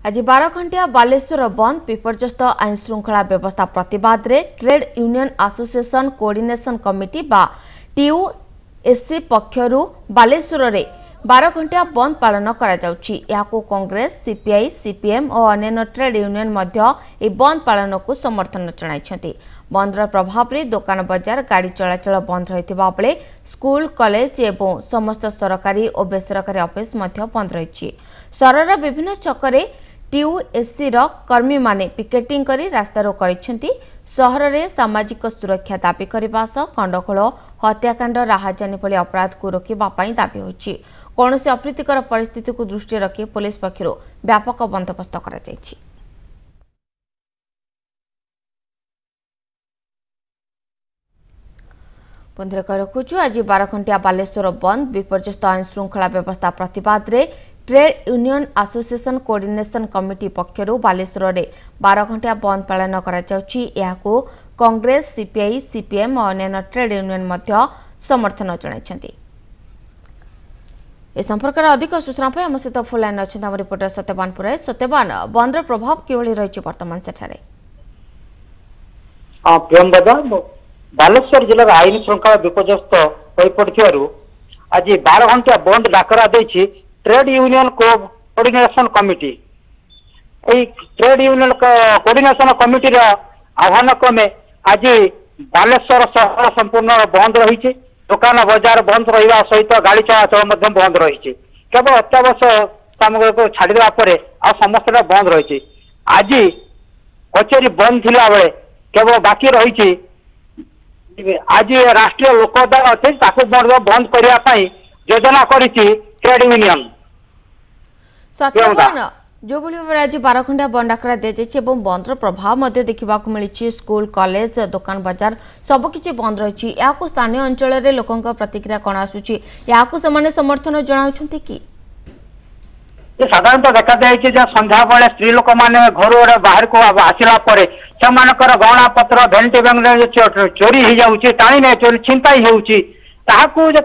आज 12 घंटिया बालेश्वर बंद विपर्यस्त आईन श्रृंखला व्यवस्था प्रतिवाद रे trade union association coordination committee बा टीयूएससी पक्षरु बालेश्वर रे 12 घंटिया बंद पालन करा जाउछि। याको कांग्रेस सीपीआई सीपीएम और अन्य ट्रेड यूनियन मध्य ए बंद पालन को समर्थन जणाइछन्ति। बंदर प्रभाव रे दुकान बाजार गाड़ी चलाचल बंद रहिथिबा बेले स्कूल कॉलेज एवं समस्त सरकारी और बेसरकारी ऑफिस मध्य बंद रहिछि। शहरर विभिन्न छकरे टीयूएससी रो कर्मी माने पिकेटिंग करी रास्ता रोक करिसेंती। शहर रे सामाजिक सुरक्षा दाबी करबा सह खंडखोल हत्याकांड राहाजानी भली अपराध को रोकिबा पई दाबी होछि। कोनोसी अप्रीतिकर परिस्थिति को दृष्टि रखी पुलिस पक्षरु व्यापक बंदोबस्त करा जायछि। रखुचु आज 12 घंटिया बालेश्वर बंद विपर्यस्त आईन श्रृंखला व्यवस्था प्रतिवाद रे trade union association coordination committee पक्षरु बालेश्वर रे 12 घंटिया बंद पालन करा जाउछि। याको कांग्रेस सीपीआई सीपीएम और अन्य ट्रेड यूनियन मध्य समर्थन जणाइछन्ति। ए संपर्क में अधिक सूचना पाई हम सहित फोन लाइन अच्छे आम रिपोर्टर सत्यवान पुराय। सत्यवान, बंदर प्रभाव किभली रही वर्तमान सेठारे? बालेश्वर जिलार आईन श्रृंखला विपर्यस्त हो पड़ू आज 12 घंटा बंद डाकरा देछि trade union coordination committee. Trade union coordination committee आह्वान क्रमे आज बालेश्वर शहर संपूर्ण बंद रही। दुकान बाजार बंद रहा सहित गाड़ी चलाचल बंद रही। केवल अत्यावश्यक सामग्री को छाड़ा समस्त बंद रही। आज कचेरी बंद थिला बेले केवल बाकी रही आज राष्ट्रीय लोक अदालत बंद करने योजना करी ट्रेड यूनियन। सत्यवान, जो भाव आज 12 घंटा बंद डाकरा दिया बंदर प्रभाव देखा मिली। स्कूल कॉलेज दुकान बाजार सबकि बंद रही। स्थानीय अंचल लोकों प्रतिक्रिया कौन आसूची? समर्थन जनाउछन्ति कि साधारणतः देखा जाए संध्या बेले स्त्री लोक मैंने घर बाहर को आसला गहना पत्र भेंटी बैंक चोरी हो जाऊँगी टाणी नहीं चोरी छिंता ही होउची। ताहाकू जो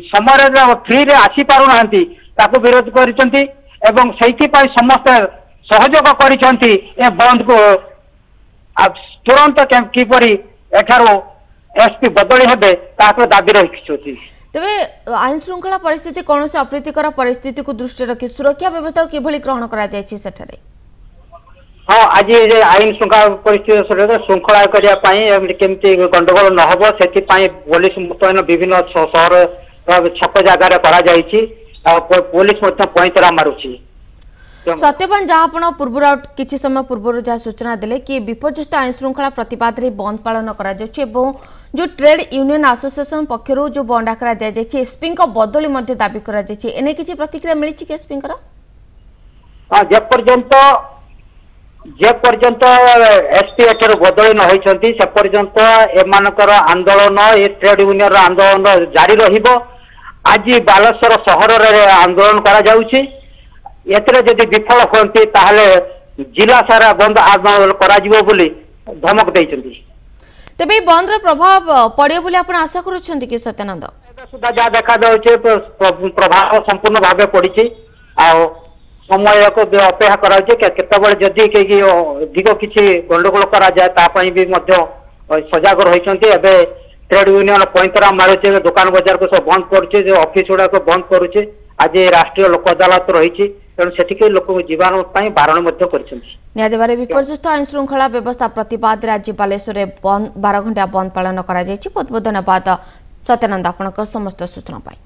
समय फ्री रे आसी पारु नाहंती ताकू विरोध करिसंती एवं सेहिपाई समस्त सहयोग करिसंती। ए बंद को तुरंत किपरि एठारो एसपी बदली हेबे ताको दाबी रखिसोती। तेबे आईन श्रृंखला परिस्थिति कौन से अप्रीतिकर परिस्थिति को दृष्टि रखी सुरक्षा व्यवस्था किभली ग्रहण करा जायछि सेठारे? हाँ, आज आईन श्रृंखला परिस्थिति श्रृंखला करने गंडगोल न हो पुलिस मुतयन विभिन्न शहर छक जगार पुलिस पैंतरा मारुछि। सत्यवान, जहाँ आप पूर्व किसी समय पूर्व जहाँ सूचना देले कि विपर्यस्त आईन श्रृंखला प्रतिवाद रे बंद पालन करा जाउछि एवं जो ट्रेड यूनियन एसोसिएशन पक्षरु जो बंद डाकरा दिया जायछि एसपी को बदली मध्य दाबी करा जायछि। एने किछि प्रतिक्रिया मिली कि एसपी कर? जे पर्यंत एसपी एठर बदली न होइछन्ति से पर्यंत एमानकर आंदोलन ए ट्रेड यूनियन आंदोलन जारी रहिबो। आज बालेश्वर शहर रे आंदोलन करा जाउछि। एतरे जदि विफल होती ताहले जिला सारा बंद आंदोलन करा जिवो बोली धमक दैछन्ति। तबे बंद रो प्रभाव पड़ियो बोली आपण आशा करूछन्ति कि सत्यानंद? सुधा जा देखा जाउछि प्रभाव संपूर्ण भाबे पड़िछि। आ समय को अपेक्षा करा जदि अधिक किसी गंडगोल करा जाए भी सजग रही। ट्रेड यूनियन पैंतरा मारुचे दुकान बाजार को सब बंद करुचे ऑफिस गुड़ा को बंद करुचे। आज राष्ट्रीय लोक अदालत रही तेणु से लोक जीवन बारण कर विपर्यस्त आईन श्रृंखला व्यवस्था प्रतिवाद आज बालेश्वर 12 घंटा बंद पालन कर। बहुत बहुत धन्यवाद सत्यानंद आपनकर समस्त सूचना पाई।